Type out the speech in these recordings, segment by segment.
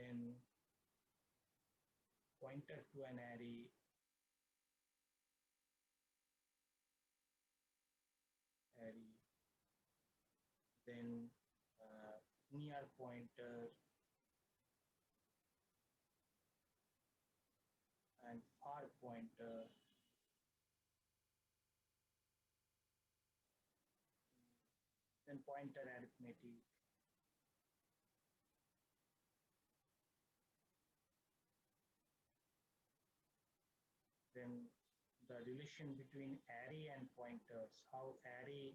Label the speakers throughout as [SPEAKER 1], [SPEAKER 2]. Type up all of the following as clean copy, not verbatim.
[SPEAKER 1] then pointer to an array, then near pointer and far pointer, then pointer arithmetic, then the relation between array and pointers, how array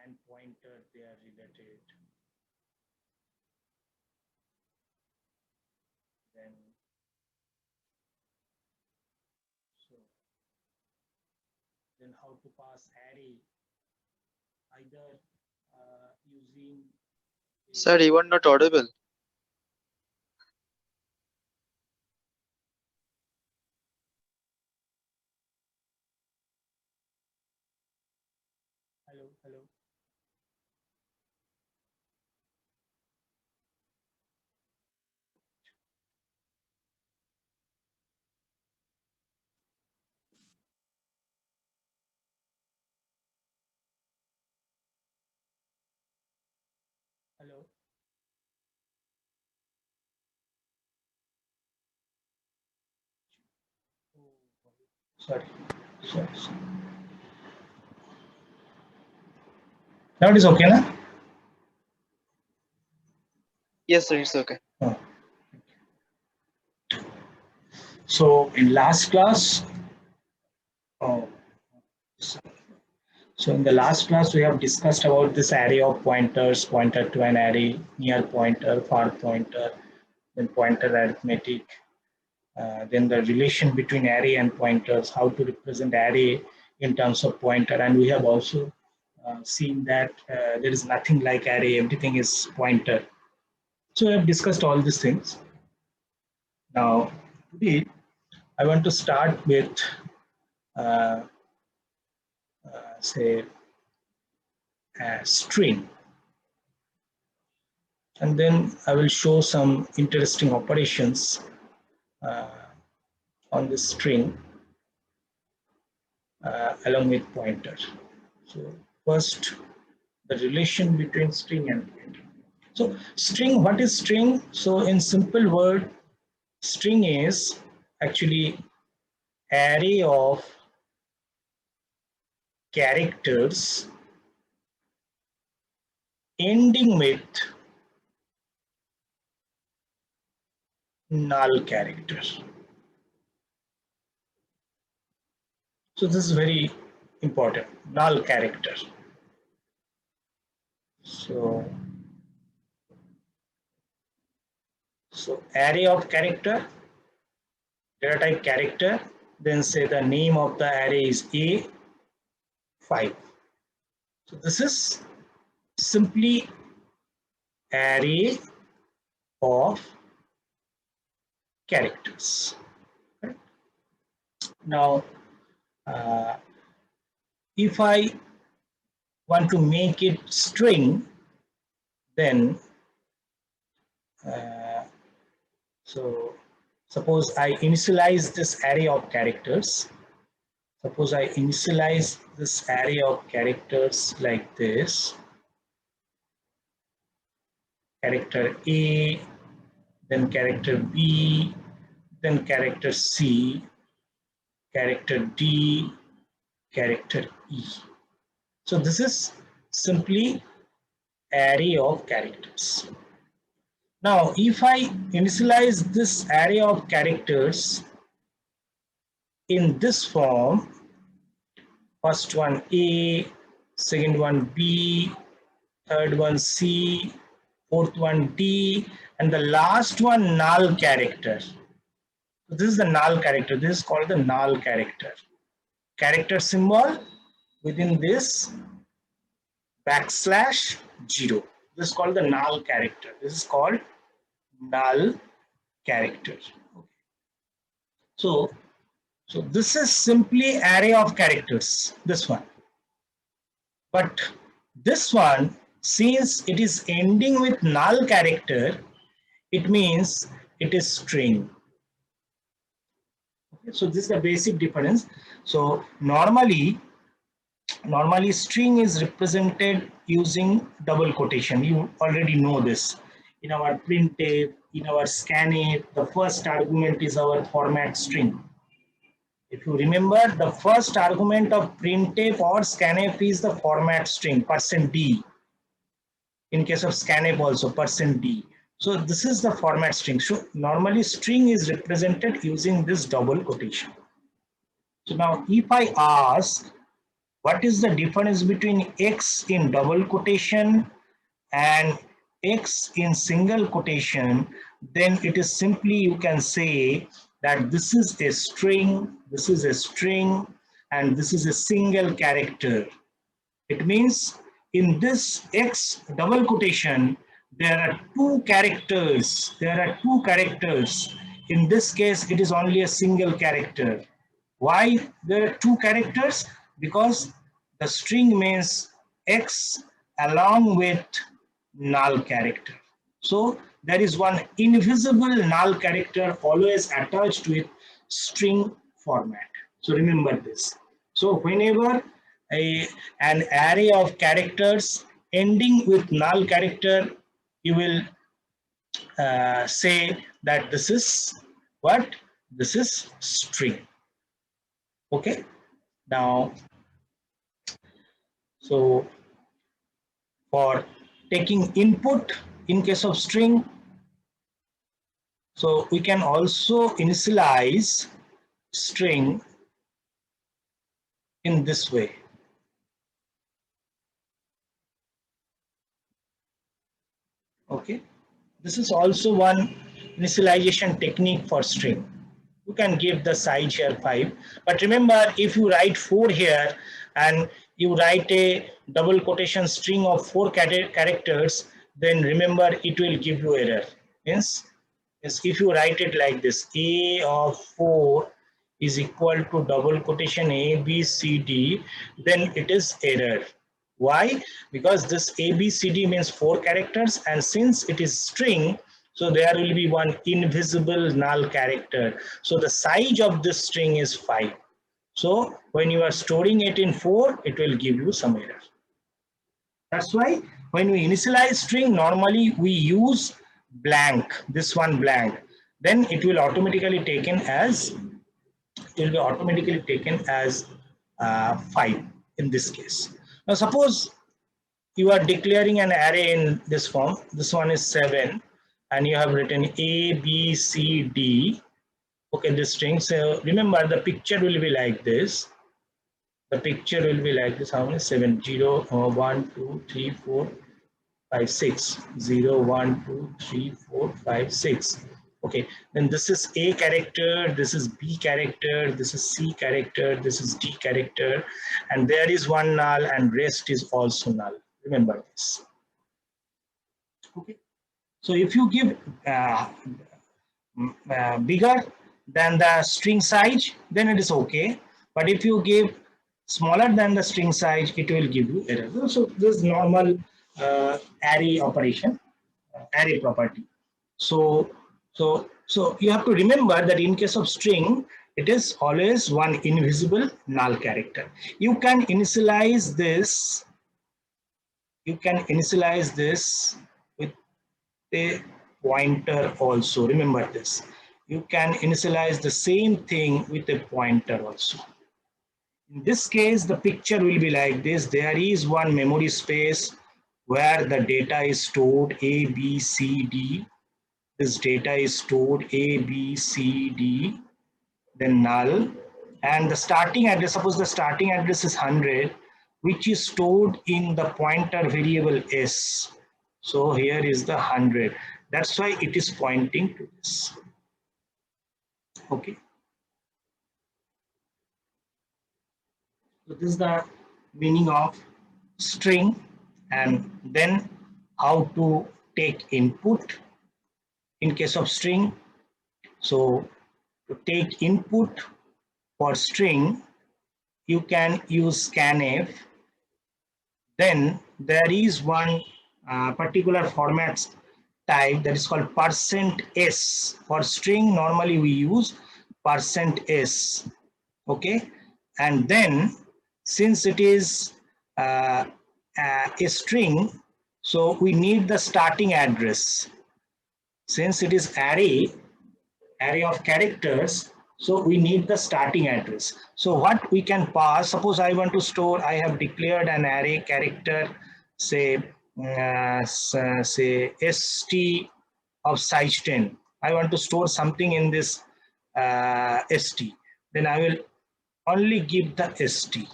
[SPEAKER 1] and pointer they are related. Then how to pass array either using
[SPEAKER 2] Sir, you are not audible.
[SPEAKER 1] hello. Hello. Sorry. Sorry. Now it is okay, na?
[SPEAKER 2] Yes, sir, it's okay.
[SPEAKER 1] Oh. So in last class, oh, so in the last class we have discussed about this array of pointers, pointer to an array, near pointer, far pointer, then pointer arithmetic, then the relation between array and pointers, how to represent array in terms of pointer, and we have also seen that there is nothing like array, everything is pointer. So we have discussed all these things. Now, today I want to start with say a string, and then I will show some interesting operations uh, on this string along with pointer. So first, the relation between string and pointer. So string, what is string? So in simple word, string is actually array of characters ending with null character. So this is very important, null character. So array of character, data type character, then say the name of the array is A5. So this is simply array of characters. Right? Now, if I want to make it string, then so suppose I initialize this array of characters. Suppose I initialize this array of characters like this. Character A, then character B, then character C, character D, character E. So this is simply array of characters. Now, if I initialize this array of characters in this form, first one A, second one B, third one C, fourth one D, and the last one null character. So this is the null character. This is called the null character. Character symbol within this \0. This is called the null character. This is called null character. So this is simply array of characters, this one. But this one, since it is ending with null character, it means it is string. Okay, so this is the basic difference. So normally string is represented using double quotation. You already know this. In our printf, in our scanf, the first argument is our format string. If you remember, the first argument of printf or scanf is the format string %d. In case of scanf also %d. So this is the format string. So normally string is represented using this double quotation. So now if I ask what is the difference between X in double quotation and X in single quotation, then it is simply you can say that this is a string, this is a string, and this is a single character. It means in this X double quotation, there are two characters. There are two characters. In this case, it is only a single character. Why there are two characters? Because the string means X along with null character. So there is one invisible null character always attached with string format. So remember this. So whenever an array of characters ending with null character, you will say that this is what? This is string. Okay. Now, so for taking input in case of string, so we can also initialize string in this way. Okay, this is also one initialization technique for string. You can give the size here 5, but remember if you write 4 here and you write a double quotation string of 4 characters, then remember it will give you error. Means if you write it like this, a of 4 is equal to double quotation a b c d, then it is error. Why? Because this a b c d means 4 characters, and since it is string, so there will be one invisible null character. So the size of this string is 5. So when you are storing it in 4, it will give you some error. That's why when we initialize string, normally we use blank, this one blank. Then it will automatically taken as 5 in this case. Now suppose you are declaring an array in this form. This one is 7, and you have written A, B, C, D. Okay, this string. So remember, the picture will be like this. The picture will be like this. How many? 7, 0, 1, 2, 3, 4, 5, 6. 0, 1, 2, 3, 4, 5, 6. Okay, then this is A character, this is B character, this is C character, this is D character, and there is one null, and rest is also null. Remember this. Okay. So if you give bigger than the string size, then it is okay. But if you give smaller than the string size, it will give you error. So this is normal array operation, array property. So you have to remember that in case of string, it is always one invisible null character. You can initialize this. You can initialize this with a pointer also. Remember this. You can initialize the same thing with a pointer also. In this case, the picture will be like this. There is one memory space where the data is stored A, B, C, D. This data is stored A, B, C, D, then null. And the starting address, suppose the starting address is 100, which is stored in the pointer variable S. So here is the 100. That's why it is pointing to this. Okay. So this is the meaning of string, and then how to take input in case of string. So to take input for string, you can use scanf. Then there is one particular format type that is called %s. For string, normally we use %s. Okay, and then since it is a string, so we need the starting address. Since it is array of characters, so we need the starting address. So what we can pass, suppose I want to store, I have declared an array character, say say st of size 10. I want to store something in this st, then I will only give the st.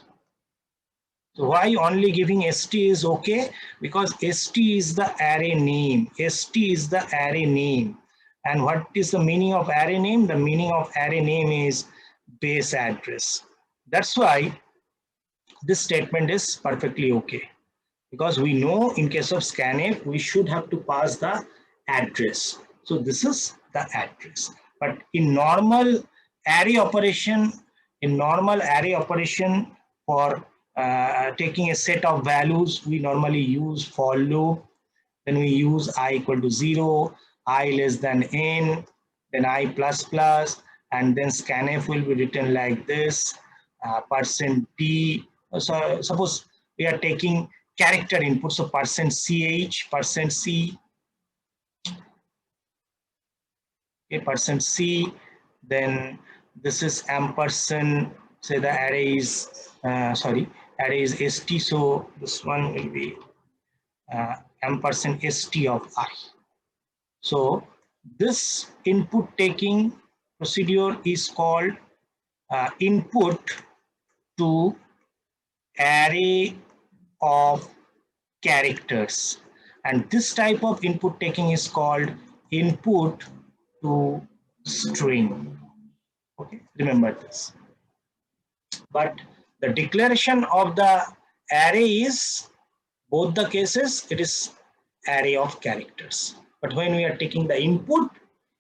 [SPEAKER 1] So why only giving st is okay? Because st is the array name. St is the array name. And what is the meaning of array name? The meaning of array name is base address. That's why this statement is perfectly okay. Because we know in case of scanf, we should have to pass the address. So this is the address. But in normal array operation, for taking a set of values, we normally use for loop. Then we use I equal to 0, I less than n, then I plus plus, and then scanf will be written like this, %d. So suppose we are taking character input, so %ch, %c, okay, %c, then this is ampersand, say the array is, array is st, so this one will be ampersand st of I. So this input taking procedure is called input to array of characters, and this type of input taking is called input to string. Okay, remember this. But the declaration of the array is, both the cases, it is array of characters. But when we are taking the input,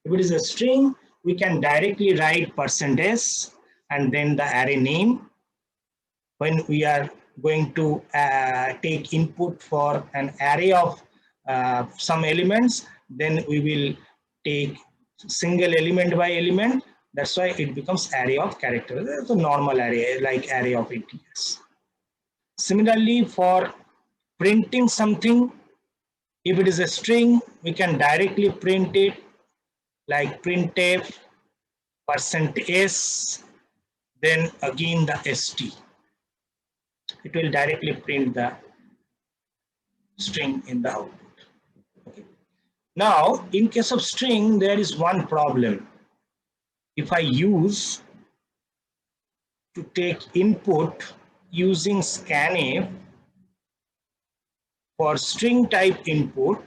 [SPEAKER 1] if it is a string, we can directly write %s and then the array name. When we are going to take input for an array of some elements, then we will take single element by element. That's why it becomes array of characters. It's a normal array, like array of integers. Similarly, for printing something, if it is a string, we can directly print it like printf %s, then again the st. It will directly print the string in the output. Okay. Now, in case of string, there is one problem. If I use to take input using scanf for string type input,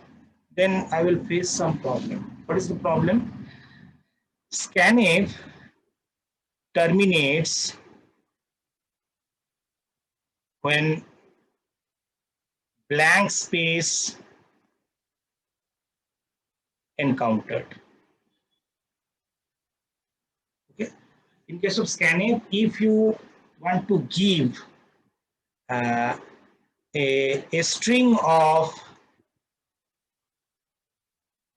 [SPEAKER 1] then I will face some problem. What is the problem? Scanf terminates when blank space encountered. Okay. In case of scanf, if you want to give a string of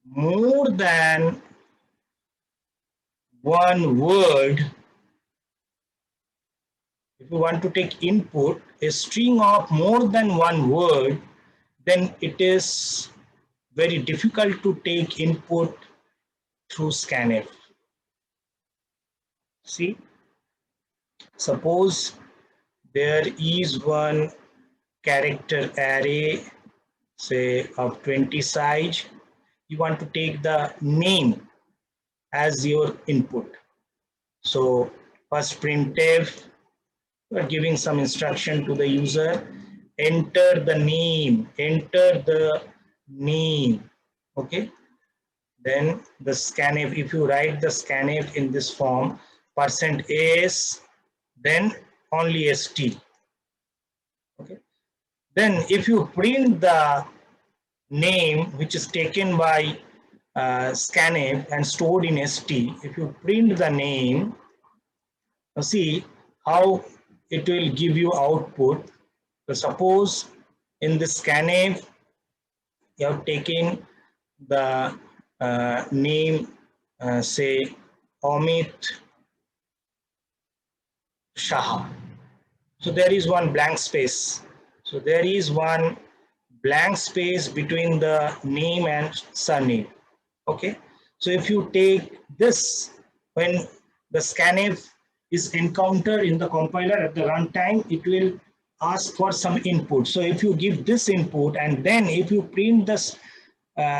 [SPEAKER 1] more than one word, if you want to take input a string of more than one word, then it is very difficult to take input through scanf. See, suppose there is one character array, say of 20 size. You want to take the name as your input. So first printf, you are giving some instruction to the user, enter the name, okay. Then the scanf, if you write the scanf in this form, %s, then only st, okay. Then if you print the name which is taken by scanf and stored in st, if you print the name, see how it will give you output. So suppose in the scanf you have taken the name, say Amit Shah. So there is one blank space. So there is one blank space between the name and surname. Okay. So if you take this, when the scanf is encountered in the compiler at the runtime, it will ask for some input. So if you give this input and then if you print this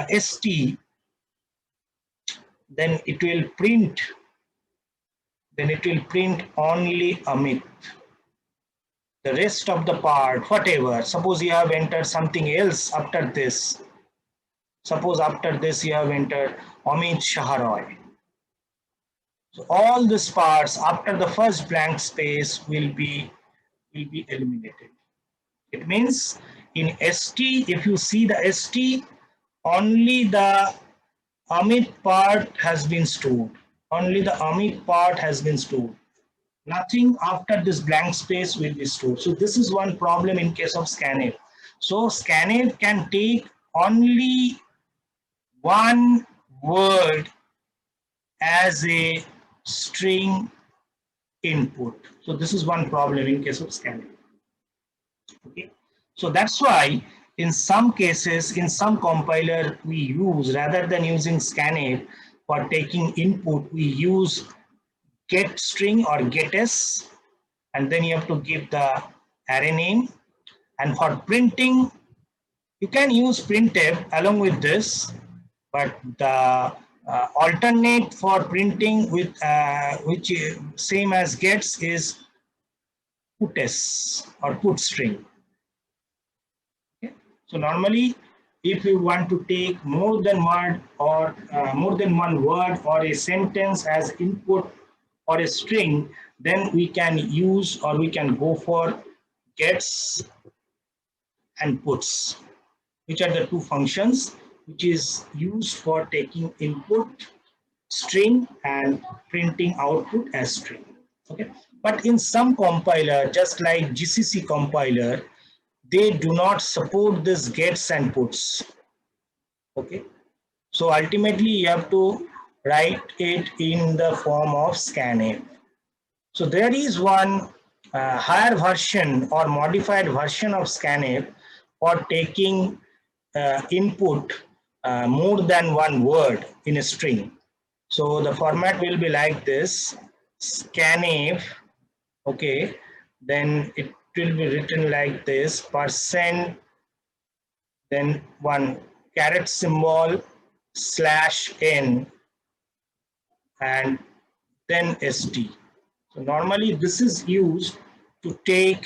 [SPEAKER 1] ST, then it will print, only Amit. The rest of the part, whatever, suppose you have entered something else after this. Suppose after this you have entered Amit Shaharoy. So all these parts after the first blank space will be eliminated. It means in ST, if you see the ST, only the Amit part has been stored. Only the Amit part has been stored. Nothing after this blank space will be stored. So this is one problem in case of scanf. So scanf can take only one word as a string input. So this is one problem in case of scanf. Okay. So that's why in some cases, in some compiler, we use, rather than using scanf for taking input, we use get string or gettys, and then you have to give the array name. And for printing, you can use printf along with this, but the alternate for printing with which is same as gets is puts or put string. Okay. So normally, if you want to take more than one word or a sentence as input or a string, then we can use or we can go for gets and puts, which are the two functions which is used for taking input string and printing output as string. Okay, but in some compiler, just like GCC compiler, they do not support this gets and puts. Okay, so ultimately you have to write it in the form of scanf. So there is one higher version or modified version of scanf for taking input more than one word in a string. So the format will be like this: scanf, okay, then it will be written like this, percent, then one caret symbol, /n, and then st. So normally this is used to take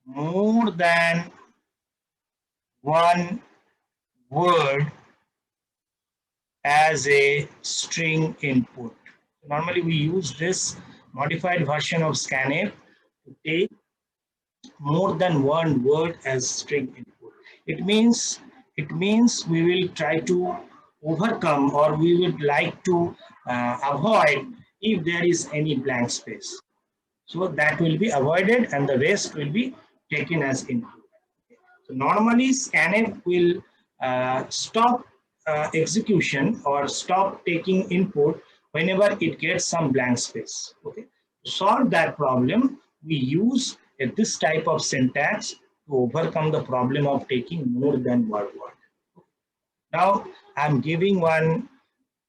[SPEAKER 1] more than one word as a string input. Normally we use this modified version of scanf to take more than one word as string input. It means we will try to overcome, or we would like to avoid if there is any blank space. So that will be avoided and the rest will be taken as input. So normally scanf will stop execution or stop taking input whenever it gets some blank space. Okay. To solve that problem, we use this type of syntax to overcome the problem of taking more than one word. Now I'm giving one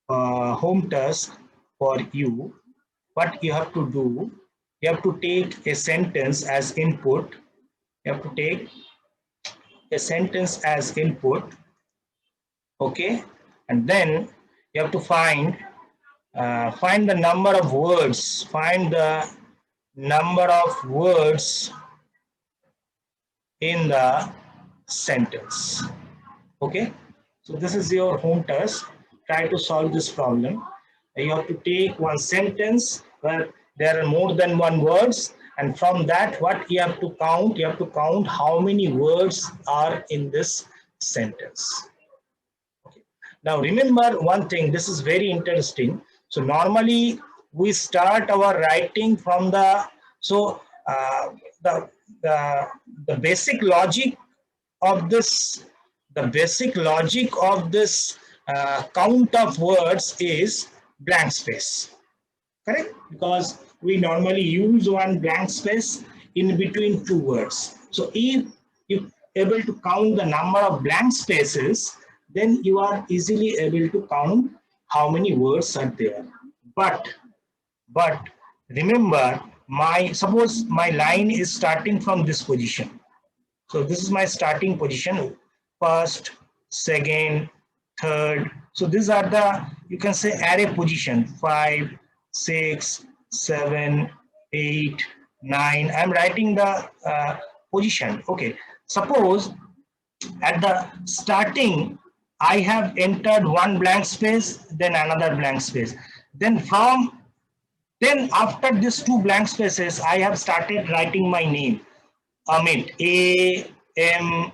[SPEAKER 1] home task for you. What you have to do, you have to take a sentence as input. You have to take a sentence as input, okay, and then you have to find the number of words. Find the number of words in the sentence. Okay, so this is your home task. Try to solve this problem. You have to take one sentence where there are more than one words, and from that what you have to count, how many words are in this sentence. Okay. Now remember one thing, this is very interesting. So normally we start our writing from the, so the basic logic of this, the basic logic of this count of words is blank space, correct? Because we normally use one blank space in between two words. So if you able to count the number of blank spaces, then you are easily able to count how many words are there. But remember, my suppose my line is starting from this position. So this is my starting position, first, second, third. So these are the, you can say, array position, 5, 6, 7, 8, 9. I'm writing the position. Okay. Suppose at the starting, I have entered one blank space, then another blank space. Then after these two blank spaces, I have started writing my name. Amit, A-M-I-T,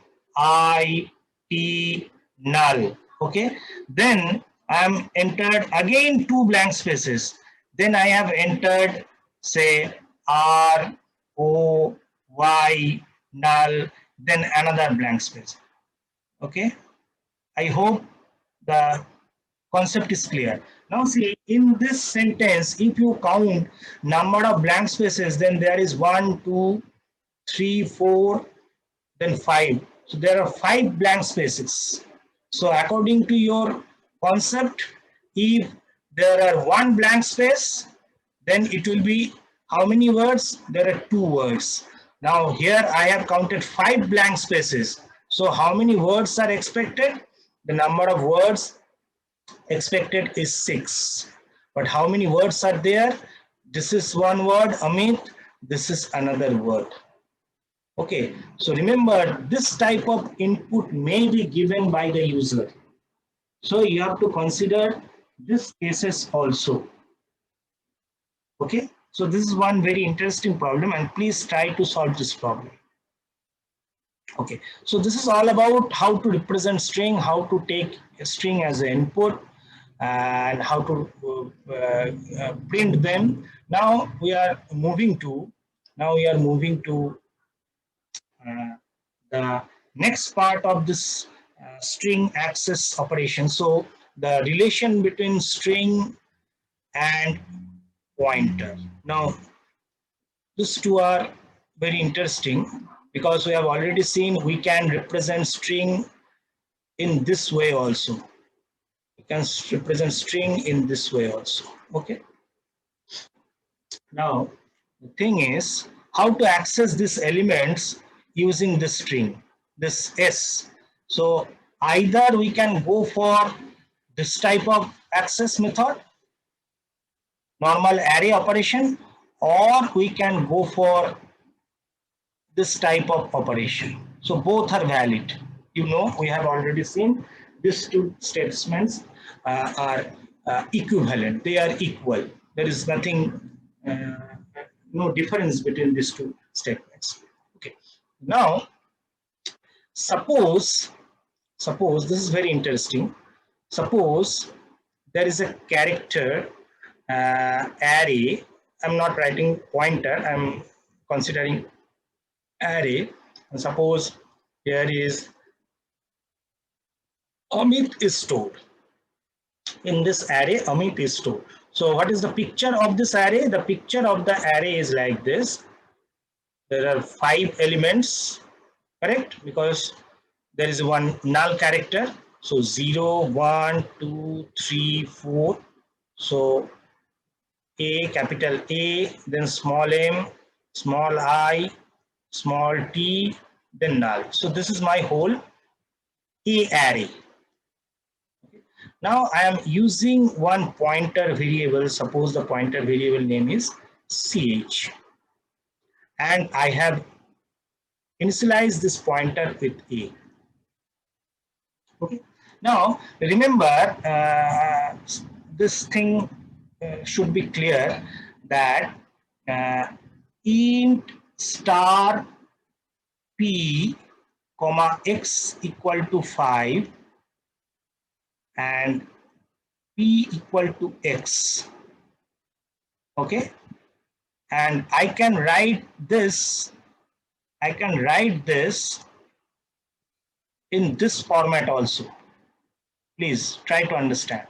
[SPEAKER 1] null. Okay. Then I am entered again two blank spaces. Then I have entered, say, R-O-Y, null, then another blank space. Okay. I hope the concept is clear. Now see, in this sentence, if you count number of blank spaces, then there is 1, 2, 3, 4, then 5. So there are 5 blank spaces. So according to your concept, if there are one blank space, then it will be how many words? There are 2 words. Now here I have counted 5 blank spaces. So how many words are expected? The number of words expected is 6. But how many words are there? This is one word, Amit. This is another word. Okay, so remember, this type of input may be given by the user. So you have to consider these cases also. Okay, so this is one very interesting problem, and please try to solve this problem. Okay, so this is all about how to represent string, how to take a string as an input, and how to print them. Now we are moving to the next part of this string access operation. So the relation between string and pointer. Now these two are very interesting because we have already seen we can represent string in this way also. We can represent string in this way also. Okay. Now the thing is how to access these elements using this string, this S. So either we can go for this type of access method, normal array operation, or we can go for this type of operation. So both are valid. You know, we have already seen these two statements are equivalent. They are equal. There is nothing, no difference between these two statements. Okay. Now, suppose this is very interesting. Suppose there is a character array. I'm not writing pointer. I'm considering array. And suppose here is Amit is stored. In this array, Amit is stored. So what is the picture of this array? The picture of the array is like this. There are 5 elements, correct? Because there is one null character. So 0, 1, 2, 3, 4. So A, capital A, then small m, small I, small t, then null. So this is my whole A array. Now I am using one pointer variable. Suppose the pointer variable name is ch, and I have initialized this pointer with A. Okay. Now remember, this thing should be clear that int star p comma x equal to 5 and p equal to x. Okay, and I can write this in this format also. Please try to understand.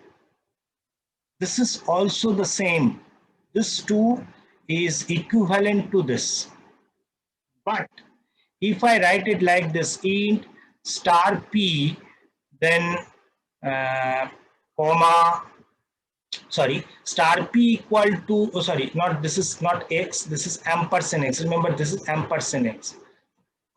[SPEAKER 1] This is also the same. This 2 is equivalent to this. But if I write it like this, int star p, then comma, sorry, star p equal to, oh sorry, not, this is not x, this is ampersand x. Remember, this is ampersand x.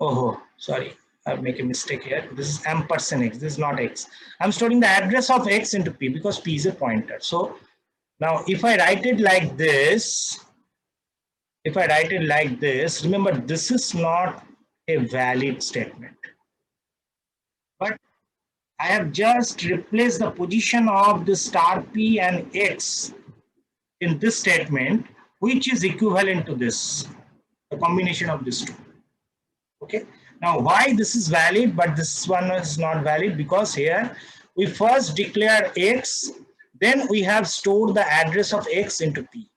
[SPEAKER 1] Oh, sorry, I'll make a mistake here. This is ampersand x, this is not x. I'm storing the address of x into p because p is a pointer. So now if I write it like this, remember this is not a valid statement. But I have just replaced the position of the star p and x in this statement, which is equivalent to this, the combination of these two. Okay. Now, why this is valid, but this one is not valid? Because here we first declare x, then we have stored the address of x into p.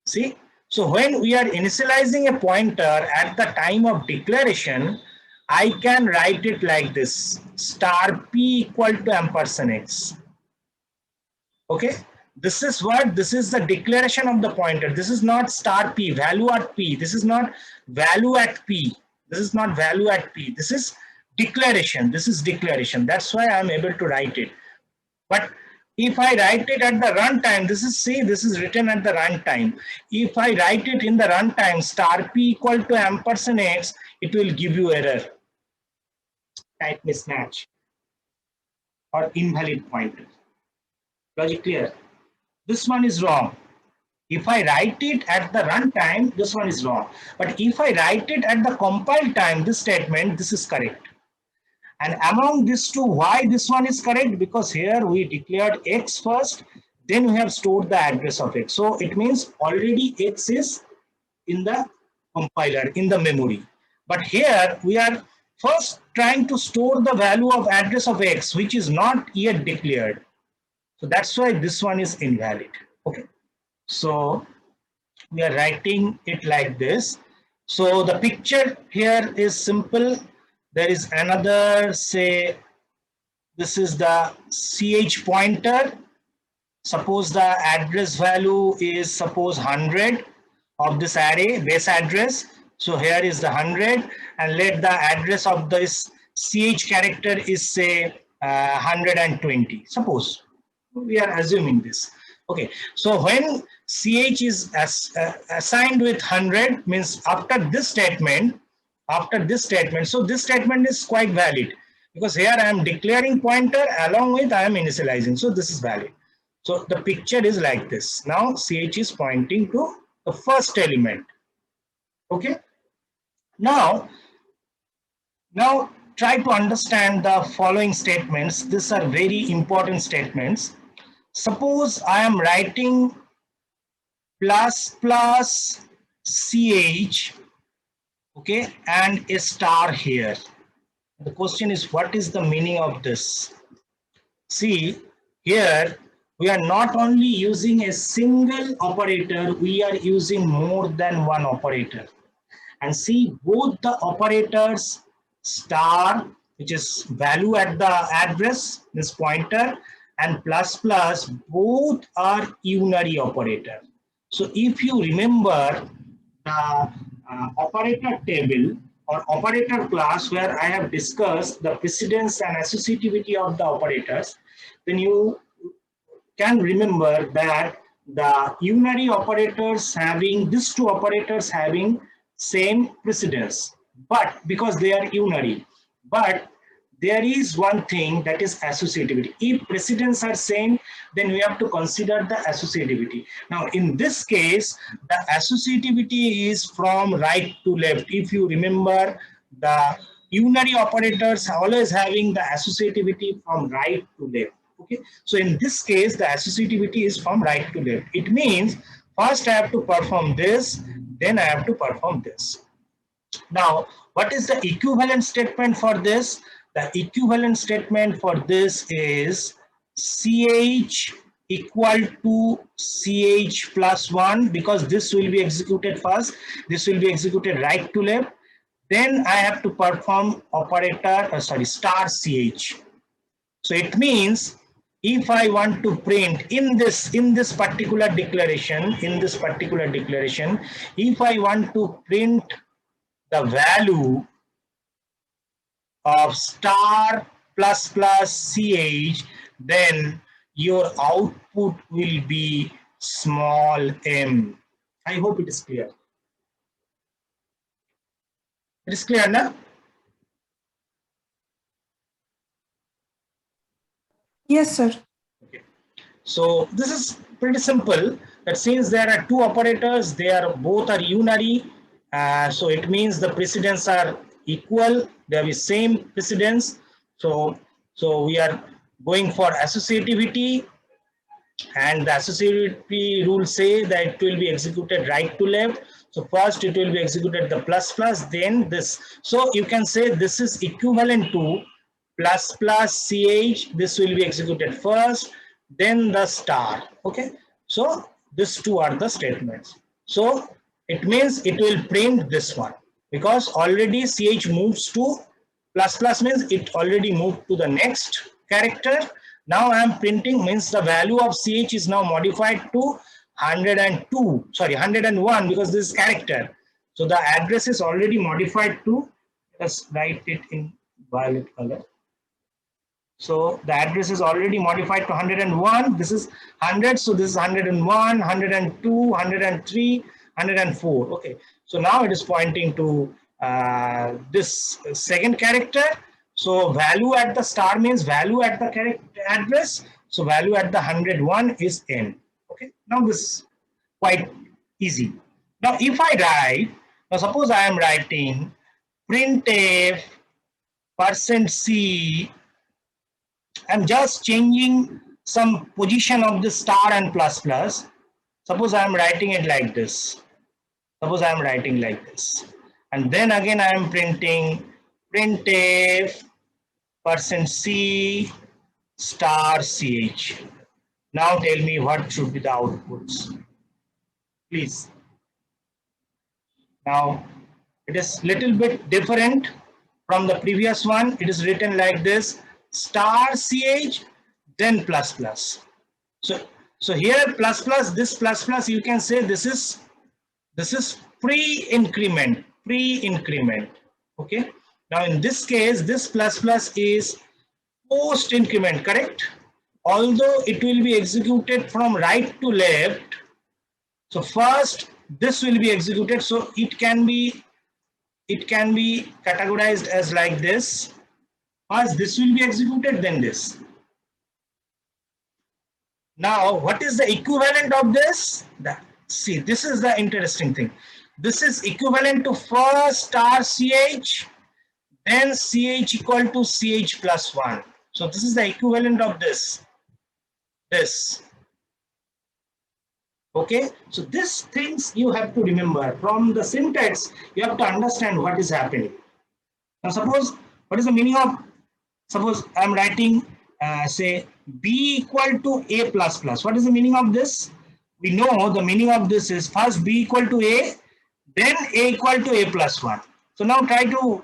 [SPEAKER 1] See? So when we are initializing a pointer at the time of declaration, I can write it like this, star p equal to ampersand x. Okay. This is what, this is the declaration of the pointer. This is not star p, value at p. This is not value at p. This is not value at p. This is declaration. This is declaration. That's why I'm able to write it. But if I write it at the runtime, this is, see, this is written at the runtime. If I write it in the runtime, star p equal to ampersand x, it will give you error, type mismatch, or invalid pointer. Logic clear? This one is wrong. If I write it at the runtime, this one is wrong. But if I write it at the compile time, this statement, this is correct. And among these two, why this one is correct? Because here we declared x first, then we have stored the address of x. So it means already x is in the compiler, in the memory. But here we are first trying to store the value of address of x, which is not yet declared. So that's why this one is invalid. Okay. So we are writing it like this. So the picture here is simple. There is another, say, this is the ch pointer. Suppose the address value is, suppose 100 of this array, base address. So here is the 100, and let the address of this ch character is, say, 120. Suppose we are assuming this. Okay, so when ch is assigned with 100, means after this statement, so this statement is quite valid, because here I am declaring pointer along with I am initializing, so this is valid. So the picture is like this. Now ch is pointing to the first element. Okay, now try to understand the following statements. These are very important statements. Suppose I am writing ++ ch, okay, and a star here. The question is, what is the meaning of this? See, here we are not only using a single operator, we are using more than one operator. And see, both the operators, star, which is value at the address, this pointer, and ++, both are unary operator. So if you remember the operator table or operator class, where I have discussed the precedence and associativity of the operators, then you can remember that the unary operators having, these two operators having same precedence, but because they are unary, but there is one thing, that is associativity. If precedence are same, then we have to consider the associativity. Now in this case, the associativity is from right to left. If you remember, the unary operators are always having the associativity from right to left. Okay, so in this case, the associativity is from right to left. It means first I have to perform this, then I have to perform this. Now, what is the equivalent statement for this? The equivalent statement for this is ch equal to ch +1, because this will be executed first. This will be executed right to left. then I have to perform operator, star ch. So it means if I want to print in this particular declaration, if I want to print the value of star plus plus ch, then your output will be small m. I hope it is clear. It is clear now?
[SPEAKER 3] Yes, sir.
[SPEAKER 1] Okay. So this is pretty simple. That since there are two operators, they are both are unary. So it means the precedence are equal. They have the same precedence. So we are going for associativity, and the associativity rules say that it will be executed right to left. So first it will be executed the plus plus, then this. So you can say this is equivalent to plus plus ch. This will be executed first, then the star. Okay. So these two are the statements. So it means it will print this one because already ch moves to plus plus, means it already moved to the next character. Now I am printing, means the value of ch is now modified to 102, sorry 101, because this is character. So the address is already modified to, let's write it in violet color. So the address is already modified to 101. This is 100. So this is 101, 102, 103, 104. Okay. So now it is pointing to this second character. So value at the star means value at the character address. So value at the 101 is n. Okay. Now this is quite easy. Now if I write, now suppose I am writing printf %c, I'm just changing some position of the star and plus plus. Suppose I am writing it like this. Suppose I am writing like this. And then again I am printing printf %c star ch. Now tell me what should be the outputs. Please. Now it is little bit different from the previous one. It is written like this: star ch, then plus plus. So here plus plus, this plus plus, you can say this is pre-increment. Okay. Now in this case, this plus plus is post increment, correct? Although it will be executed from right to left. So first this will be executed. So it can be categorized as like this. First this will be executed, then this. Now what is the equivalent of this? See, this is the interesting thing. This is equivalent to first star ch, then ch equal to ch plus 1. So this is the equivalent of this. Okay, so these things you have to remember. From the syntax, you have to understand what is happening. Now suppose, what is the meaning of, suppose I am writing say b equal to a plus plus. What is the meaning of this? We know the meaning of this is first b equal to a, then a equal to a plus 1. So now try to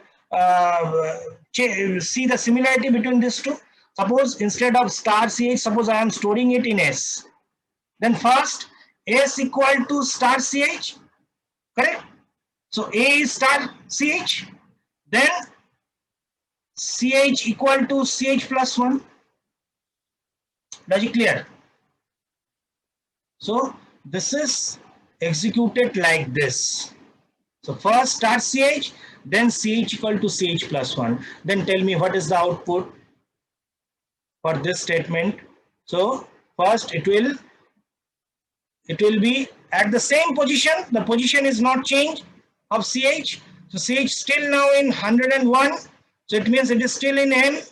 [SPEAKER 1] see the similarity between these two. Suppose instead of star ch, suppose I am storing it in s. Then first s equal to star ch, correct? So a is star ch, then ch equal to ch plus 1. Logic clear? So this is executed like this. So first start ch, then ch equal to ch plus 1. Then tell me what is the output for this statement. So first it will be at the same position. The position is not changed of ch. So ch still now in 101. So it means it is still in m.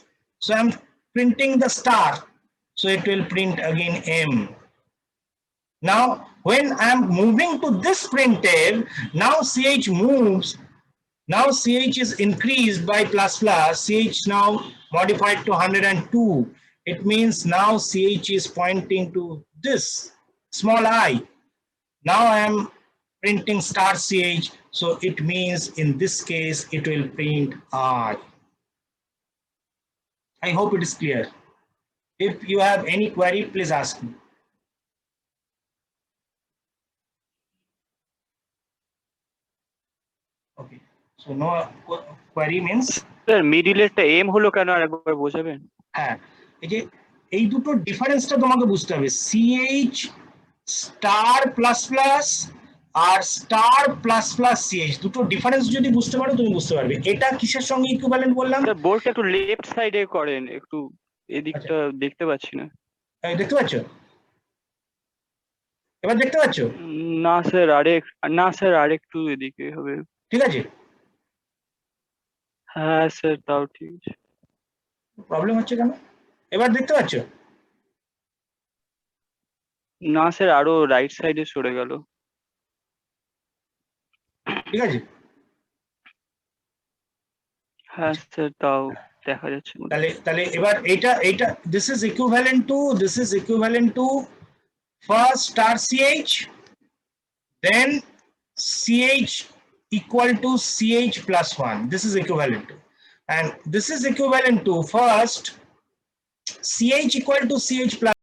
[SPEAKER 1] So I am printing the star. So it will print again m. Now when I am moving to this printf, now ch moves. Now ch is increased by plus plus. Ch now modified to 102. It means now ch is pointing to this small I. Now I am printing star ch, so it means in this case it will print I. I hope it is clear. If you have any query, please ask me. Okay, so no query means
[SPEAKER 3] sir মিডিলেরটা M হলো কেন আর একবার বোঝাবেন?
[SPEAKER 1] হ্যাঁ, এই যে এই দুটো ডিফারেন্সটা তোমাকে বুঝতে হবে। ch স্টার প্লাস প্লাস আর স্টার প্লাস প্লাস ch, দুটো ডিফারেন্স যদি বুঝতে পারো তুমি বুঝতে পারবে এটা কিসের সঙ্গে ইকুইভ্যালেন্ট বললাম।
[SPEAKER 3] স্যার বোর্ডটা একটু লেফট সাইডে করেন, একটু এদিকটা দেখতে পাচ্ছি না।
[SPEAKER 1] দেখতে পাচ্ছ? এবার দেখতে পাচ্ছ?
[SPEAKER 3] না স্যার আরেকটু এদিকে হবে।
[SPEAKER 1] ঠিক আছে,
[SPEAKER 3] হ্যাঁ স্যার তাও ঠিক আছে।
[SPEAKER 1] প্রবলেম হচ্ছে কেন? এবার দেখতে পাচ্ছ?
[SPEAKER 3] না স্যার আরো রাইট সাইডে সরে গেল।
[SPEAKER 1] ঠিক আছে,
[SPEAKER 3] হ্যাঁ স্যার তাও দেখা যাচ্ছে।
[SPEAKER 1] তাহলে এবার এইটা this is equivalent to first star ch, then ch equal to ch plus 1. This is equivalent to, and this is equivalent to first ch equal to ch plus